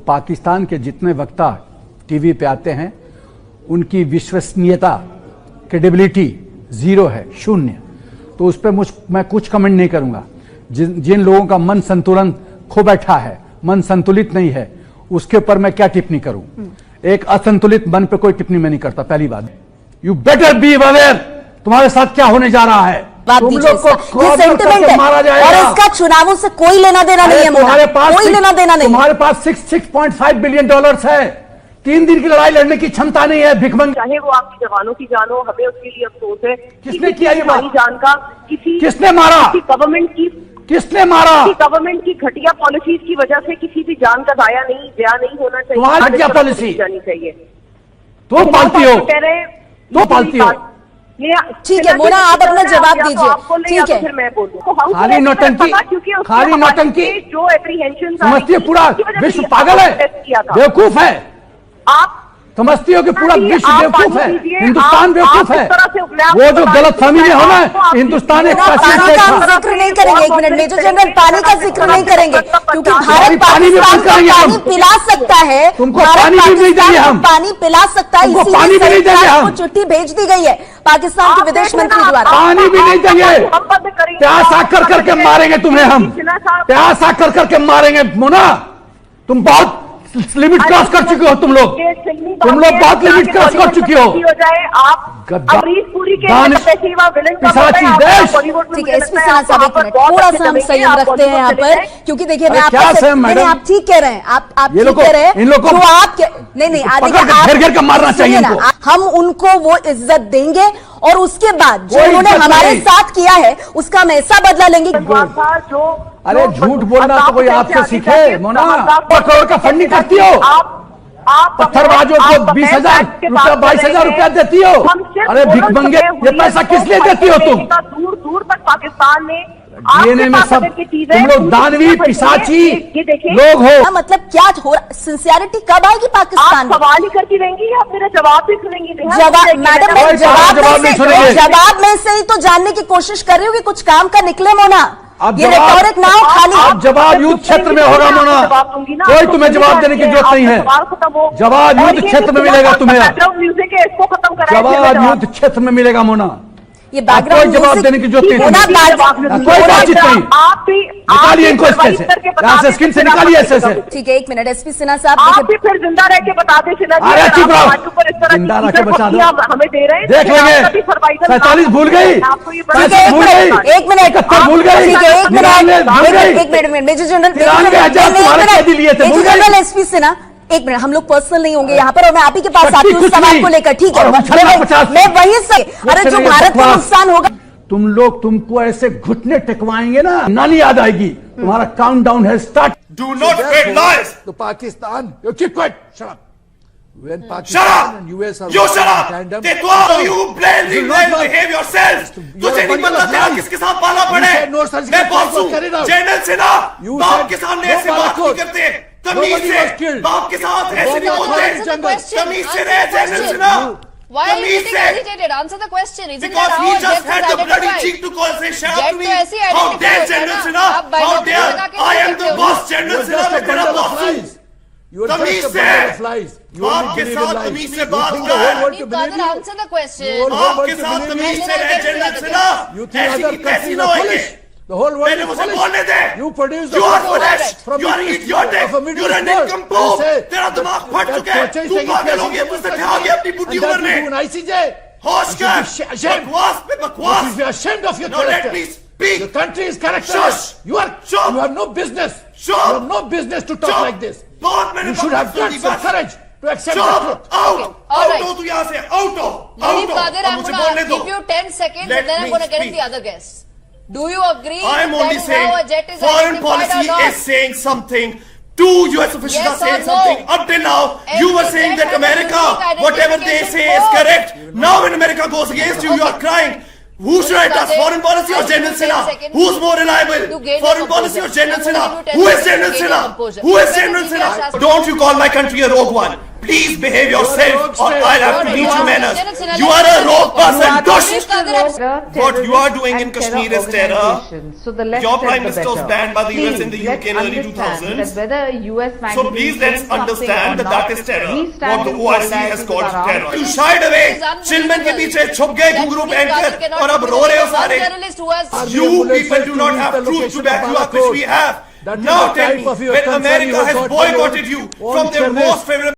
पाकिस्तान के जितने वक्ता टीवी पे आते हैं उनकी विश्वसनीयता, क्रेडिबिलिटी जीरो है, शून्य। तो उस पर मैं कुछ कमेंट नहीं करूंगा। जिन लोगों का मन संतुलन खो बैठा है, मन संतुलित नहीं है, उसके ऊपर मैं क्या टिप्पणी करूं। एक असंतुलित मन पे कोई टिप्पणी मैं नहीं करता। पहली बात, यू बेटर बी अवेयर तुम्हारे साथ क्या होने जा रहा है। तुम लोग को ये सेंटिमेंट है मारा जाएगा और इसका चुनावों से कोई लेना देना नहीं है। तुम्हारे पास कोई लेना देना नहीं। तुम्हारे पास 6.5 बिलियन डॉलर्स है। 3 दिन की लड़ाई लड़ने की क्षमता नहीं है भिखमंग। चाहे वो आपकी जवानों की जान हो, हमें उसके लिए अफसोस है। किसने किया ये बात? जान का किसने मारा? गवर्नमेंट की किसने मारा? गवर्नमेंट की घटिया पॉलिसीज की वजह से किसी भी जान का जाया नहीं होना चाहिए। तुम्हारी क्या पॉलिसी जानी चाहिए? तो पालती हो, कह रहे तो पालती हो। ठीक है मोना, आप अपना जवाब दीजिए। ठीक है, फिर मैं बोलूं। खाली नौटंकी, खाली नौटंकी जो एप्रीहेंशन समझती है पूरा विश्व पागल है, बेवकूफ है। आप समझती हो कि पूरा विश्व बेवकूफ है, हिंदुस्तान बेवकूफ है। वो जो गलतफहमी में होना है, हिंदुस्तान एक पानी का हम जिक्र नहीं करेंगे। एक मिनट, मेजर जनरल पानी का जिक्र नहीं करेंगे क्योंकि भारत पाकिस्तान को पानी पिला सकता है। तुमको पानी भी नहीं देंगे हम, पानी पिला सकता है, पानी भी नहीं देंगे हम। चिट्ठी भेज दी गई है पाकिस्तान के विदेश मंत्री द्वारा। पानी भी नहीं देंगे, प्यास आकर करके मारेंगे तुम्हें हम, प्यास आकर करके मारेंगे। मोना, तुम बहुत लिमिट क्रॉस कर चुके हो। तुम लोग बहुत लिमिट क्रॉस कर चुके हो। पिशाची देश। ठीक है, इसमें साहब एक मिनट, थोड़ा सा हम संयम रखते हैं यहाँ पर, क्योंकि देखिए मैं आप ठीक कह रहे हैं, आप ठीक कह रहे हैं। इन लोगों को आप नहीं घेर के मारना चाहिए। हम उनको वो इज्जत देंगे और उसके बाद जो उन्होंने हमारे साथ किया है उसका हम ऐसा बदला लेंगे। अरे झूठ बोलना तो कोई आपसे सीखे। मोना, करोड़ का फंडिंग करती हो, पत्थरबाजों को 20,000 रुपया 22,000 रुपया देती हो। अरे भिखमंगे, ये पैसा किस लिए देती हो तुम? दूर दूर तक पाकिस्तान में डीएनए में सब तुम लोग दानवी पिशाची लोग हो। मतलब क्या हो रहा, सिंसियरिटी कब आएगी पाकिस्तान? सवाल ही करती रहेंगी या फिर जवाब भी सुनेंगी? मैडम, जवाब में से ही तो जानने की कोशिश कर रही हूँ कि कुछ काम का निकले। मोना, ये रेटोरिक ना हो खाली। अब जवाब युद्ध क्षेत्र में होगा मोना, कोई तुम्हें जवाब देने की जरूरत नहीं है। जवाब युद्ध क्षेत्र में मिलेगा तुम्हें, जवाब युद्ध क्षेत्र में मिलेगा मोना। ये बैकग्राउंड जवाब देने की जरूरत नहीं, कोई बातचीत नहीं। निकालिए इनको स्टेज से, यहाँ से स्क्रीन से निकालिए ऐसे से। ठीक है, एक मिनट, एसपी सिन्हा साहब आप भी फिर जिंदा रह के बता दे। अरे चुप रहो, जिंदा रह के बचा दो, हमें दे रहे हैं, देख लेंगे। 47 भूल गई, 65 भूल गई, 1 मिनट, 71 भूल गई, 1 minute, major general, major general SP Sinha, 1 minute, हम लोग पर्सनल नहीं होंगे यहाँ पर और मैं आप ही के पास आती हूँ सवाल को लेकर। ठीक है, मैं वही से, अरे जो भारत को नुकसान होगा। तुम लोग, तुमको ऐसे घुटने टेकवाएंगे ना, नानी याद आएगी। तुम्हारा काउंटडाउन है start. Do not spread lies. तो Pakistan, you keep quiet, shut up. When Shut Pakistan up. and US are You shut up. tandem, They do you blindly behave yourselves. तुझे नहीं पता तेरा किसके साथ पाला पड़े। मैं बॉस हूँ, जनरल सिन्हा। बाप के सामने ऐसे बात नहीं करते। तमीज से बाप के साथ ऐसे नहीं बोलते। तमीज से रहे general Sinha. Why are you getting agitated? Answer the question. Isn't Because that he how just Jet had was the bloody identified? cheek to call say shut up Jet to me. तो ऐसे ही How identify dare होता है General ना? Sinha? आप by How the dare? lगा के I am कहते the हो। boss. General Sinha मैं तेरा boss हूँ। तमीज से बाप के साथ तमीज से बात कर। Father, answer the question. बाप के साथ तमीज से रहे जनरल सिन्हा। ऐसी की तैसी ना होएंगे। पहले मुझे बोलने दे। You are foolish. You are idiotic. You are a nincompoop. तेरा दिमाग फट चुका है। तू पागल हो गया, मुझसे क्या हो गया अपनी बुढ़ी उम्र में? होश कर, बकवास पे बकवास। Now let me speak. Your country is character. Shush. You have no business. You have no business to talk like this. बहुत मैंने You should have guts and courage to accept the truth. Out हो तू यहाँ से, out हो, Maybe Father, अब I'm मुझे going बोलने to दो। give you 10 seconds Let and then I'm me going to get in speak. the other guests. Do you agree I am that only is saying how a jet is foreign identified or policy not? is saying something. Two US officials Yes are saying or no? something. Up till now, you were Every saying jet that has a America, unique whatever they say is identification correct. Now when America goes against you, you are crying. Who should I trust, foreign policy or General Sinha? Who's more reliable, foreign policy or General Sinha? Who is General Sinha? Who is General Sinha? Don't you call my country a rogue one. Please behave yourself, or I'll have to teach you manners. Janak Sinha, You are a rogue person, dush! Kadir, What you are doing in Kashmir is terror. So the less Your said, Prime the Minister was better. banned by the US Please, and the let's UK in early understand 2000s. that whether US So magazine please is let's doing something understand or that that not, is terror. we stand What the in OIC solidarity has with called our terror. armed You shied away. It is चिलमन के पीछे छुप गए That घुंघरू Shuni Kadir पहनकर cannot और अब be रो रहे हो one सारे. journalist who has You people do not have proof to back you up, which we have. That is Now the tell type me, of your when concern America you have has got boycotted followed you on from their channels. most favorable